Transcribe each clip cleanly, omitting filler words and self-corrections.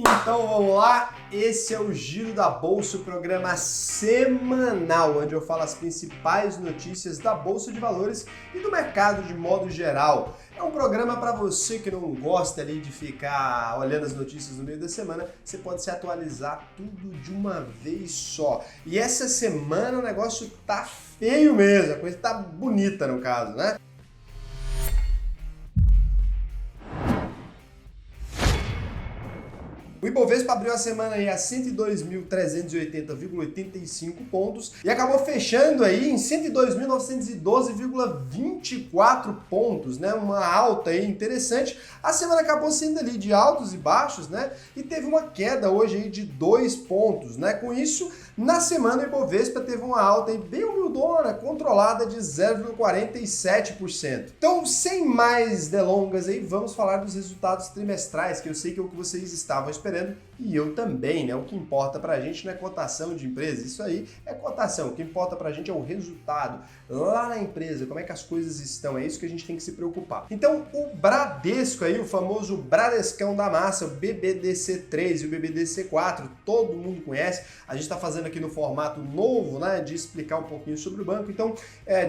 Então vamos lá, esse é o Giro da Bolsa, o programa semanal, onde eu falo as principais notícias da Bolsa de Valores e do mercado de modo geral. É um programa para você que não gosta ali de ficar olhando as notícias no meio da semana, você pode se atualizar tudo de uma vez só. E essa semana o negócio tá feio mesmo, a coisa tá bonita no caso, né? O Ibovespa abriu a semana aí a 102.380,85 pontos e acabou fechando aí em 102.912,24 pontos, né? Uma alta aí interessante. A semana acabou sendo ali de altos e baixos, né? E teve uma queda hoje aí de 2 pontos, né? Com isso, na semana o Ibovespa teve uma alta aí bem humildona, controlada de 0,47%. Então, sem mais delongas aí, vamos falar dos resultados trimestrais, que eu sei que é o que vocês estavam esperando. E eu também, né? O que importa pra gente não é cotação de empresa, isso aí é cotação. O que importa pra gente é o resultado lá na empresa, como é que as coisas estão, é isso que a gente tem que se preocupar. Então, o Bradesco aí, o famoso Bradescão da massa, o BBDC3 e o BBDC4, todo mundo conhece. A gente está fazendo aqui no formato novo, né, de explicar um pouquinho sobre o banco, então,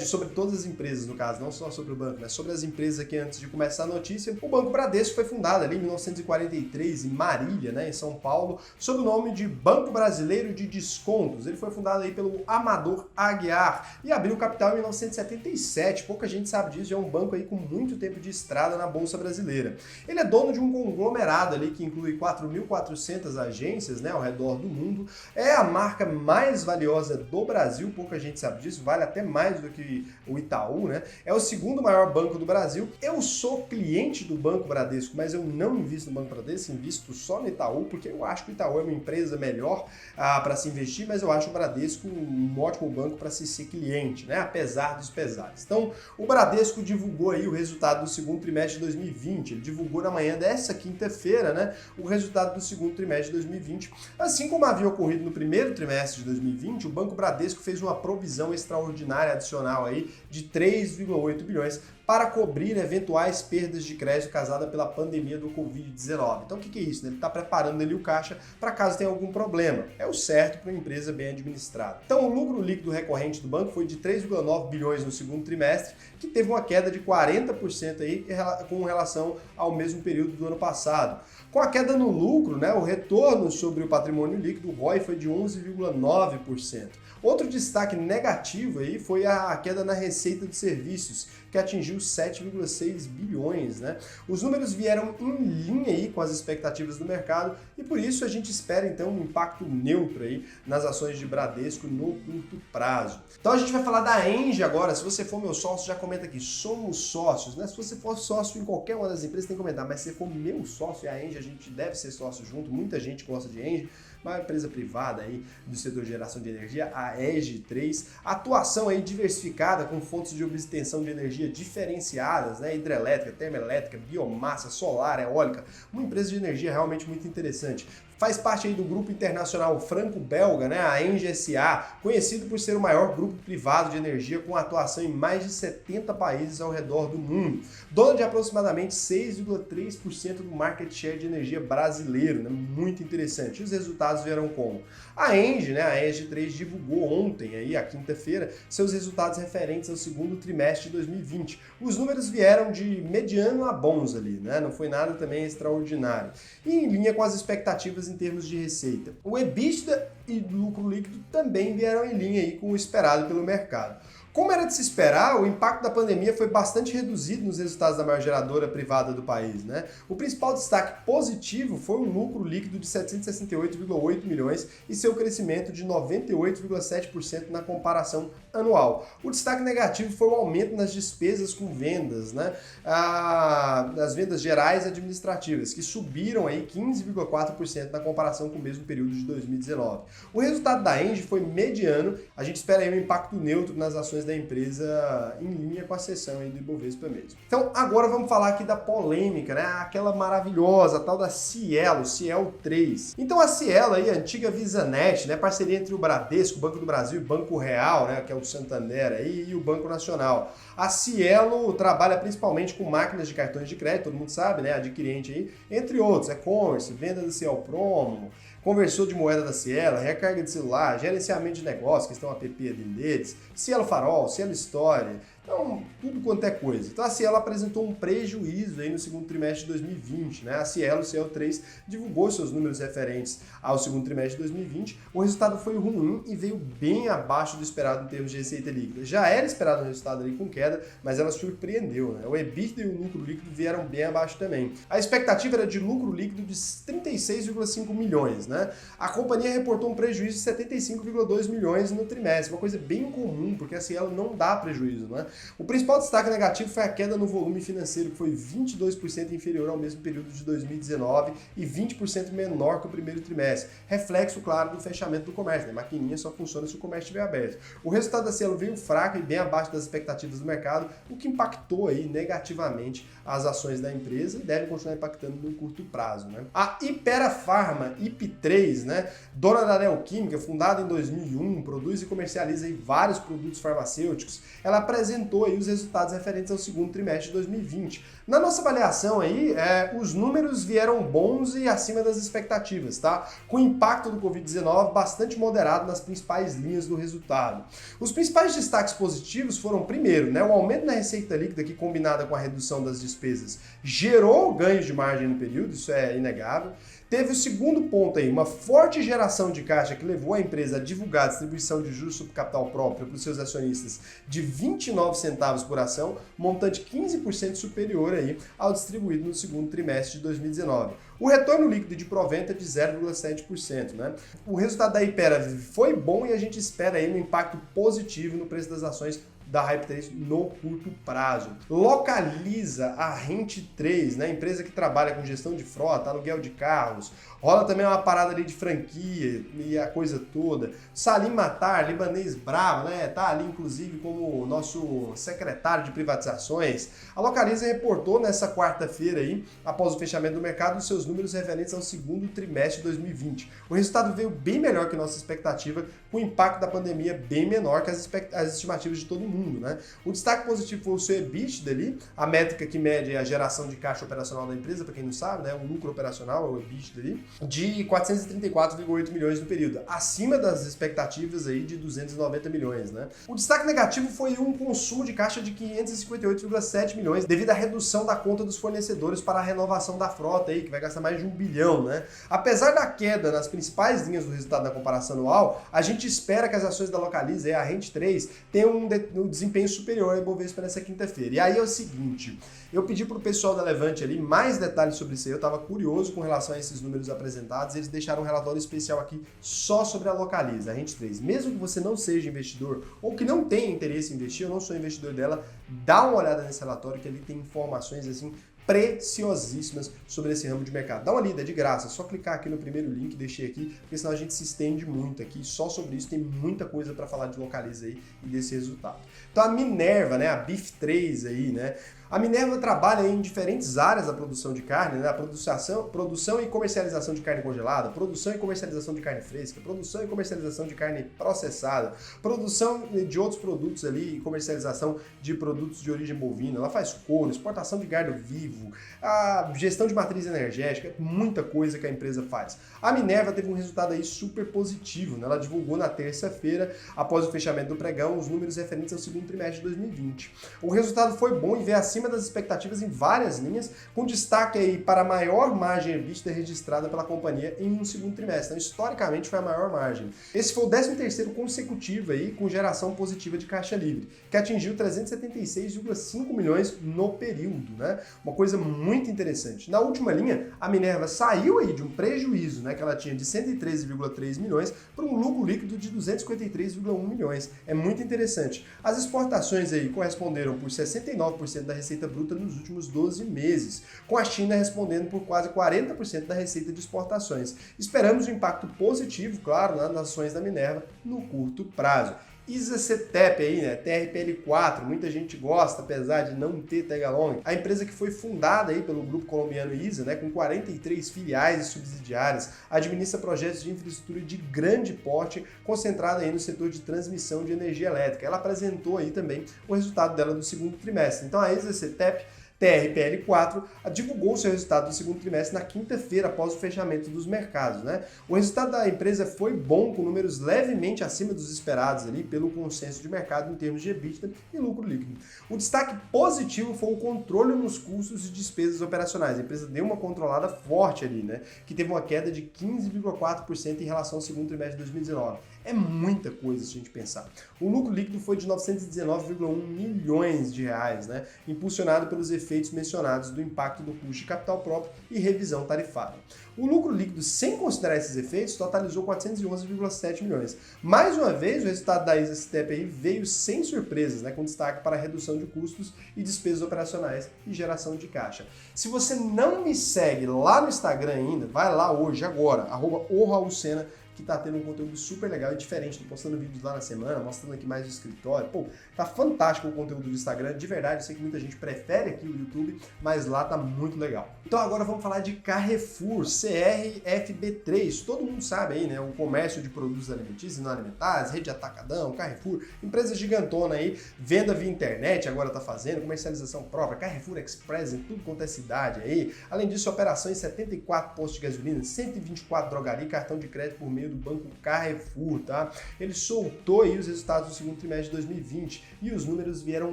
sobre todas as empresas, no caso, não só sobre o banco, mas sobre as empresas aqui antes de começar a notícia. O Banco Bradesco foi fundado ali em 1943 em Marília, né, em São Paulo, sob o nome de Banco Brasileiro de Descontos. Ele foi fundado aí pelo Amador Aguiar e abriu capital em 1977. Pouca gente sabe disso, já é um banco aí com muito tempo de estrada na Bolsa Brasileira. Ele é dono de um conglomerado ali que inclui 4.400 agências, né, ao redor do mundo. É a marca mais valiosa do Brasil, pouca gente sabe disso, vale até mais do que o Itaú, né? É o segundo maior banco do Brasil. Eu sou cliente do Banco Bradesco, mas eu não invisto no Banco Bradesco, invisto só no Itaú, porque eu acho que o Itaú é uma empresa melhor para se investir, mas eu acho o Bradesco um ótimo banco para se ser cliente, né? Apesar dos pesares. Então, o Bradesco divulgou aí o resultado do segundo trimestre de 2020. Ele divulgou na manhã dessa quinta-feira, né, o resultado do segundo trimestre de 2020. Assim como havia ocorrido no primeiro trimestre de 2020, o Banco Bradesco fez uma provisão extraordinária adicional aí de 3,8 bilhões para cobrir eventuais perdas de crédito causadas pela pandemia do Covid-19. Então o que é isso? Ele está preparando ali o caixa para caso tenha algum problema. É o certo para uma empresa bem administrada. Então o lucro líquido recorrente do banco foi de 3,9 bilhões no segundo trimestre, que teve uma queda de 40% aí com relação ao mesmo período do ano passado. Com a queda no lucro, né, o retorno sobre o patrimônio líquido, o ROI, foi de 11,9%. Outro destaque negativo aí foi a queda na receita de serviços, que atingiu 7,6 bilhões, né? Os números vieram em linha aí com as expectativas do mercado e por isso a gente espera então um impacto neutro aí nas ações de Bradesco no curto prazo. Então a gente vai falar da Engie agora. Se você for meu sócio, já comenta aqui, somos sócios, né? Se você for sócio em qualquer uma das empresas, tem que comentar, mas se for meu sócio e a Engie, a gente deve ser sócio junto, muita gente gosta de Engie. Uma empresa privada aí do setor de geração de energia, a EG3, atuação aí diversificada com fontes de obtenção de energia diferenciadas, né, hidrelétrica, termoelétrica, biomassa, solar, eólica, uma empresa de energia realmente muito interessante. Faz parte aí do grupo internacional franco-belga, né, a Engie SA, conhecido por ser o maior grupo privado de energia com atuação em mais de 70 países ao redor do mundo. Dona de aproximadamente 6,3% do market share de energia brasileiro, né, muito interessante. E os resultados vieram como? A Engie, né, a EG3, divulgou ontem, aí, a quinta-feira, seus resultados referentes ao segundo trimestre de 2020. Os números vieram de mediano a bons ali, né, não foi nada também extraordinário. E em linha com as expectativas em termos de receita. O EBITDA e lucro líquido também vieram em linha aí com o esperado pelo mercado. Como era de se esperar, o impacto da pandemia foi bastante reduzido nos resultados da maior geradora privada do país, né? O principal destaque positivo foi um lucro líquido de 768,8 milhões e seu crescimento de 98,7% na comparação anual. O destaque negativo foi o aumento nas despesas com vendas, né? As vendas gerais administrativas, que subiram aí 15,4% na comparação com o mesmo período de 2019. O resultado da Engie foi mediano, a gente espera aí um impacto neutro nas ações da empresa em linha com a sessão aí do Ibovespa mesmo. Então agora vamos falar aqui da polêmica, né? Aquela maravilhosa, tal da Cielo, Cielo 3. Então a Cielo aí, a antiga VisaNet, né? Parceria entre o Bradesco, o Banco do Brasil e o Banco Real, né? Que é o Santander aí, e o Banco Nacional. A Cielo trabalha principalmente com máquinas de cartões de crédito, todo mundo sabe, né? Adquirente aí, entre outros, e-commerce, venda do Cielo Promo, conversor de moeda da Cielo, recarga de celular, gerenciamento de negócios, que estão app dentro deles, Cielo Farol, Cielo Story, então tudo quanto é coisa. Então a Cielo apresentou um prejuízo aí no segundo trimestre de 2020, né? A Cielo 3, divulgou seus números referentes ao segundo trimestre de 2020. O resultado foi ruim e veio bem abaixo do esperado em termos de receita líquida. Já era esperado um resultado ali com queda, mas ela surpreendeu, né? O EBITDA e o lucro líquido vieram bem abaixo também. A expectativa era de lucro líquido de 36,5 milhões, né? A companhia reportou um prejuízo de 75,2 milhões no trimestre, uma coisa bem incomum, porque a Cielo não dá prejuízo, né? O principal destaque negativo foi a queda no volume financeiro, que foi 22% inferior ao mesmo período de 2019 e 20% menor que o primeiro trimestre. Reflexo, claro, do fechamento do comércio, né? Maquininha só funciona se o comércio estiver aberto. O resultado da Cielo veio fraco e bem abaixo das expectativas do mercado, o que impactou aí negativamente as ações da empresa e deve continuar impactando no curto prazo, né? A Hypera Pharma, IP3, né? Dona da Neoquímica, fundada em 2001, produz e comercializa aí vários produtos farmacêuticos. Ela apresentou aí os resultados referentes ao segundo trimestre de 2020. Na nossa avaliação aí, os números vieram bons e acima das expectativas, tá? Com o impacto do Covid-19 bastante moderado nas principais linhas do resultado. Os principais destaques positivos foram, primeiro, né, o aumento na receita líquida que, combinada com a redução das despesas, gerou ganhos de margem no período, isso é inegável. Teve o segundo ponto aí, uma forte geração de caixa que levou a empresa a divulgar a distribuição de juros sobre capital próprio para os seus acionistas de 29 centavos por ação, montante 15% superior aí ao distribuído no segundo trimestre de 2019. O retorno líquido de proventa é de 0,7%, né? O resultado da Hypera foi bom e a gente espera aí um impacto positivo no preço das ações da Hype3 no curto prazo. Localiza a Rent3, né? Empresa que trabalha com gestão de frota, aluguel de carros, rola também uma parada ali de franquia e a coisa toda. Salim Matar, libanês bravo, né? Tá ali inclusive como nosso secretário de privatizações. A Localiza reportou nessa quarta-feira aí, após o fechamento do mercado, os seus números referentes ao segundo trimestre de 2020. O resultado veio bem melhor que nossa expectativa, com o impacto da pandemia bem menor que as estimativas de todo mundo, né? O destaque positivo foi o seu EBITDA ali, a métrica que mede a geração de caixa operacional da empresa, para quem não sabe, né? O lucro operacional é o EBITDA ali, de 434,8 milhões no período, acima das expectativas aí de 290 milhões, né? O destaque negativo foi um consumo de caixa de 558,7 milhões, devido à redução da conta dos fornecedores para a renovação da frota aí, que vai gastar mais de 1 bilhão, né? Apesar da queda nas principais linhas do resultado da comparação anual, a gente espera que as ações da Localiza, a Rent3, tenham um desempenho superior ao Ibovespa nessa quinta-feira. E aí é o seguinte, eu pedi para o pessoal da Levante ali mais detalhes sobre isso aí, eu estava curioso com relação a esses números apresentados, eles deixaram um relatório especial aqui só sobre a Localiza, a Rent3. Mesmo que você não seja investidor ou que não tenha interesse em investir, eu não sou investidor dela, dá uma olhada nesse relatório que ele tem informações assim preciosíssimas sobre esse ramo de mercado. Dá uma lida, é de graça, é só clicar aqui no primeiro link, deixei aqui, porque senão a gente se estende muito aqui, só sobre isso tem muita coisa para falar de Localiza aí e desse resultado. Então a Minerva, né, a BIF3 aí, né, a Minerva trabalha em diferentes áreas da produção de carne, né? Produção e comercialização de carne congelada, produção e comercialização de carne fresca, produção e comercialização de carne processada, produção de outros produtos ali e comercialização de produtos de origem bovina. Ela faz couro, exportação de gado vivo, a gestão de matriz energética, muita coisa que a empresa faz. A Minerva teve um resultado aí super positivo, né? Ela divulgou na terça-feira, após o fechamento do pregão, os números referentes ao segundo trimestre de 2020. O resultado foi bom e veio acima das expectativas em várias linhas, com destaque aí para a maior margem EBITDA registrada pela companhia em um segundo trimestre. Então, historicamente, foi a maior margem. Esse foi o 13º consecutivo aí com geração positiva de caixa livre, que atingiu 376,5 milhões no período, né? Uma coisa muito interessante. Na última linha, a Minerva saiu aí de um prejuízo, né, que ela tinha de 113,3 milhões para um lucro líquido de 253,1 milhões. É muito interessante. As exportações aí corresponderam por 69% da receita bruta nos últimos 12 meses, com a China respondendo por quase 40% da receita de exportações. Esperamos um impacto positivo, claro, nas ações da Minerva no curto prazo. ISA-CTEP aí, né? TRPL4, muita gente gosta, apesar de não ter tag-along. A empresa que foi fundada aí pelo grupo colombiano ISA, né, com 43 filiais e subsidiárias, administra projetos de infraestrutura de grande porte, concentrada aí no setor de transmissão de energia elétrica. Ela apresentou aí também o resultado dela do segundo trimestre. Então a ISA-CTEP TRPL4 divulgou seu resultado do segundo trimestre na quinta-feira, após o fechamento dos mercados, né? O resultado da empresa foi bom, com números levemente acima dos esperados ali pelo consenso de mercado em termos de EBITDA e lucro líquido. O destaque positivo foi o controle nos custos e despesas operacionais. A empresa deu uma controlada forte ali, né? Que teve uma queda de 15,4% em relação ao segundo trimestre de 2019. É muita coisa se a gente pensar. O lucro líquido foi de 919,1 milhões de reais, né? Impulsionado pelos efeitos mencionados do impacto do custo de capital próprio e revisão tarifária. O lucro líquido, sem considerar esses efeitos, totalizou 411,7 milhões. Mais uma vez, o resultado da ISA-CTEP aí veio sem surpresas, né? Com destaque para a redução de custos e despesas operacionais e geração de caixa. Se você não me segue lá no Instagram ainda, vai lá hoje, agora, @ORaulSena, que tá tendo um conteúdo super legal e diferente. Tô postando vídeos lá na semana, mostrando aqui mais do escritório. Pô, tá fantástico o conteúdo do Instagram, de verdade. Eu sei que muita gente prefere aqui o YouTube, mas lá tá muito legal. Então agora vamos falar de Carrefour, CRFB3. Todo mundo sabe aí, né? O comércio de produtos alimentícios e não alimentares, rede de atacadão, Carrefour, empresa gigantona aí, venda via internet agora tá fazendo, comercialização própria, Carrefour Express em tudo quanto é cidade aí. Além disso, operações em 74 postos de gasolina, 124 drogarias e cartão de crédito por meio do banco Carrefour, tá? Ele soltou aí os resultados do segundo trimestre de 2020 e os números vieram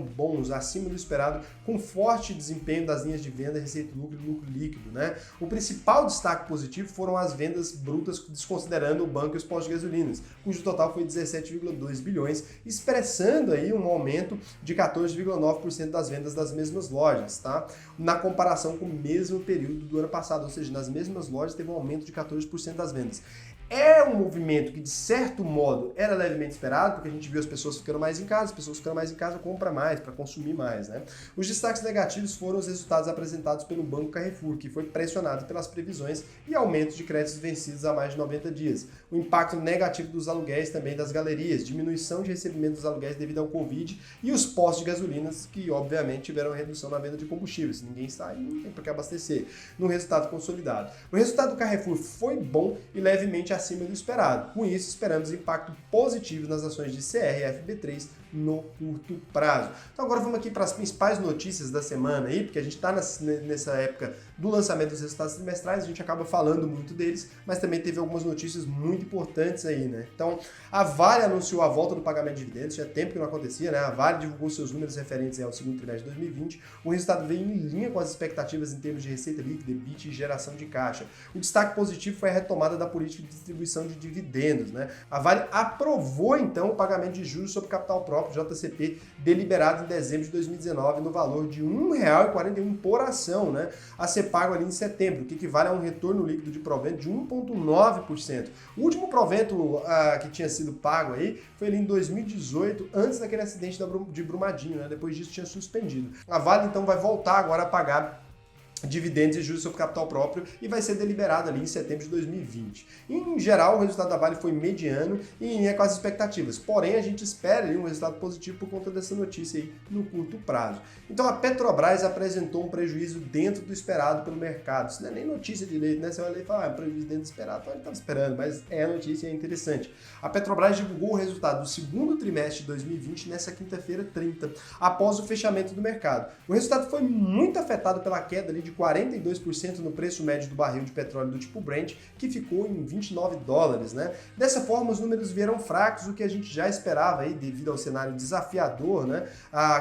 bons, acima do esperado, com forte desempenho das linhas de venda, receita e lucro líquido, né? O principal destaque positivo foram as vendas brutas, desconsiderando o banco e os postos de gasolinas, cujo total foi 17,2 bilhões, expressando aí um aumento de 14,9% das vendas das mesmas lojas, tá? Na comparação com o mesmo período do ano passado, ou seja, nas mesmas lojas teve um aumento de 14% das vendas. É um movimento que, de certo modo, era levemente esperado, porque a gente viu as pessoas ficando mais em casa, as pessoas ficando mais em casa compram mais, para consumir mais, né? Os destaques negativos foram os resultados apresentados pelo Banco Carrefour, que foi pressionado pelas previsões e aumento de créditos vencidos há mais de 90 dias. O impacto negativo dos aluguéis também das galerias, diminuição de recebimento dos aluguéis devido ao Covid e os postos de gasolinas, que obviamente tiveram redução na venda de combustíveis. Se ninguém sai, não tem para que abastecer. No resultado consolidado. O resultado do Carrefour foi bom e levemente acima do esperado. Com isso, esperamos impacto positivo nas ações de CR e FB3 no curto prazo. Então agora vamos aqui para as principais notícias da semana aí, porque a gente está nessa época do lançamento dos resultados trimestrais, a gente acaba falando muito deles, mas também teve algumas notícias muito importantes aí, né? Então, a Vale anunciou a volta do pagamento de dividendos, tinha tempo que não acontecia, né? A Vale divulgou seus números referentes ao segundo trimestre de 2020, o resultado veio em linha com as expectativas em termos de receita líquida, EBITDA e geração de caixa. O destaque positivo foi a retomada da política de distribuição de dividendos, né? A Vale aprovou, então, o pagamento de juros sobre capital próprio, JCP, deliberado em dezembro de 2019 no valor de R$ 1,41 por ação, né, a ser pago ali em setembro, que equivale a um retorno líquido de provento de 1,9%. O último provento que tinha sido pago aí foi ali em 2018, antes daquele acidente de Brumadinho, né, depois disso tinha suspendido. A Vale então vai voltar agora a pagar dividendos e juros sobre capital próprio e vai ser deliberado ali em setembro de 2020. Em geral, o resultado da Vale foi mediano e em linha com as expectativas, porém a gente espera ali um resultado positivo por conta dessa notícia aí no curto prazo. Então a Petrobras apresentou um prejuízo dentro do esperado pelo mercado. Isso não é nem notícia direito, né? Você vai ler e fala, prejuízo dentro do esperado, então a gente estava esperando, mas é a notícia, é interessante. A Petrobras divulgou o resultado do segundo trimestre de 2020 nessa quinta-feira 30, após o fechamento do mercado. O resultado foi muito afetado pela queda ali de 42% no preço médio do barril de petróleo do tipo Brent, que ficou em $29, né? Dessa forma, os números vieram fracos, o que a gente já esperava aí, devido ao cenário desafiador, né,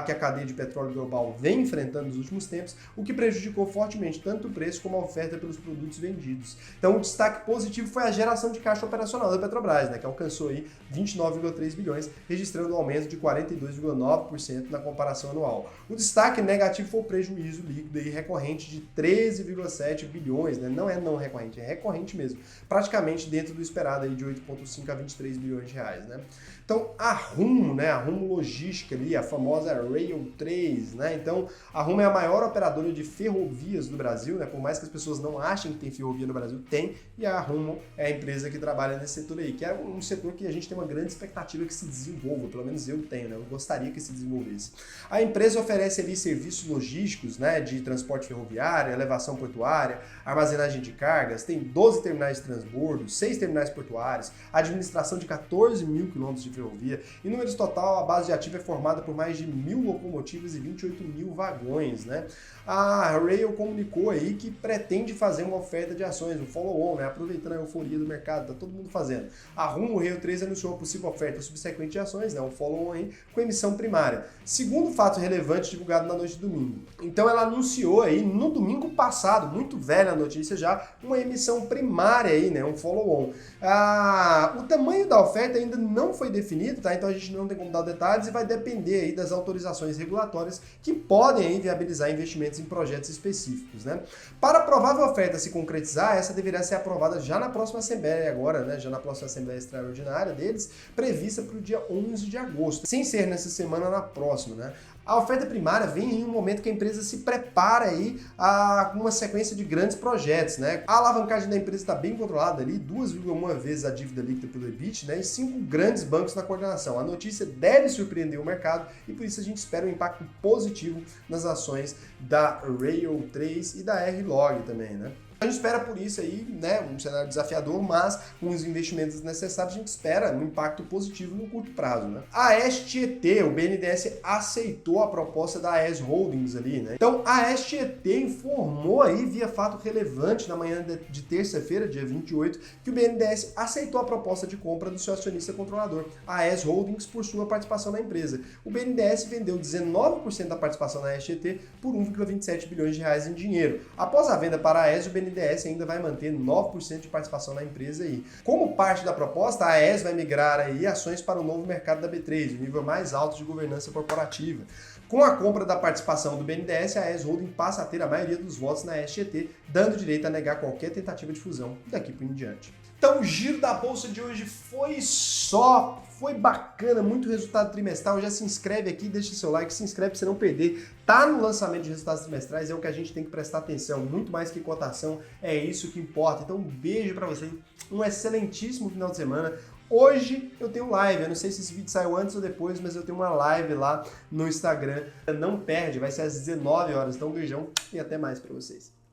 que a cadeia de petróleo global vem enfrentando nos últimos tempos, o que prejudicou fortemente tanto o preço como a oferta pelos produtos vendidos. Então, o destaque positivo foi a geração de caixa operacional da Petrobras, né, que alcançou aí 29,3 bilhões, registrando um aumento de 42,9% na comparação anual. O destaque negativo foi o prejuízo líquido aí recorrente de 13,7 bilhões, né? Não é não recorrente, é recorrente mesmo. Praticamente dentro do esperado aí de 8,5 a 23 bilhões de reais, né? Então, a Rumo, né? A Rumo Logística ali, a famosa Rail 3, né? Então, a Rumo é a maior operadora de ferrovias do Brasil, né? Por mais que as pessoas não achem que tem ferrovia no Brasil, tem. E a Rumo é a empresa que trabalha nesse setor aí, que é um setor que a gente tem uma grande expectativa que se desenvolva, pelo menos eu tenho, né? Eu gostaria que se desenvolvesse. A empresa oferece ali serviços logísticos, né? De transporte ferroviário, elevação portuária, armazenagem de cargas, tem 12 terminais de transbordo, 6 terminais portuários, administração de 14 mil quilômetros de ferrovia, e números total, a base de ativo é formada por mais de 1.000 locomotivas e 28 mil vagões, né? A Rail comunicou aí que pretende fazer uma oferta de ações, um follow-on, né? Aproveitando a euforia do mercado, tá todo mundo fazendo. A Rumo Rail 3 anunciou a possível oferta subsequente de ações, né? Um follow-on aí com emissão primária. Segundo fato relevante divulgado na noite de domingo. Então ela anunciou aí no domingo passado, muito velha a notícia já, uma emissão primária aí, né? Um follow-on. O tamanho da oferta ainda não foi definido, tá? Então a gente não tem como dar detalhes e vai depender aí das autorizações regulatórias que podem aí viabilizar investimentos em projetos específicos, né? Para a provável oferta se concretizar, essa deverá ser aprovada já na próxima Assembleia agora, né? Já na próxima Assembleia Extraordinária deles, prevista para o dia 11 de agosto, sem ser nessa semana, na próxima, né? A oferta primária vem em um momento que a empresa se prepara aí a uma sequência de grandes projetos, né? A alavancagem da empresa está bem controlada ali, 2,1 vezes a dívida líquida pelo EBIT, né? E 5 grandes bancos na coordenação. A notícia deve surpreender o mercado e por isso a gente espera um impacto positivo nas ações da Rail 3 e da R-Log também, né? A gente espera por isso aí, né, um cenário desafiador, mas com os investimentos necessários a gente espera um impacto positivo no curto prazo, né? A AES Tietê, o BNDES aceitou a proposta da AES Holdings ali, né? Então a AES Tietê informou aí via fato relevante na manhã de terça-feira, dia 28, que o BNDES aceitou a proposta de compra do seu acionista controlador, a AES Holdings, por sua participação na empresa. O BNDES vendeu 19% da participação na AES Tietê por 1,27 bilhões de reais em dinheiro. Após a venda para a AES, o BNDES ainda vai manter 9% de participação na empresa aí. Como parte da proposta, a AES vai migrar aí ações para o novo mercado da B3, o nível mais alto de governança corporativa. Com a compra da participação do BNDES, a AES Holding passa a ter a maioria dos votos na AES Tietê, dando direito a negar qualquer tentativa de fusão daqui por em diante. Então o giro da bolsa de hoje foi bacana, muito resultado trimestral. Já se inscreve aqui, deixa seu like, se inscreve para você não perder. Tá no lançamento de resultados trimestrais, é o que a gente tem que prestar atenção, muito mais que cotação, é isso que importa. Então um beijo para você, um excelentíssimo final de semana. Hoje eu tenho live, eu não sei se esse vídeo saiu antes ou depois, mas eu tenho uma live lá no Instagram. Não perde, vai ser às 19 horas. Então um beijão e até mais para vocês.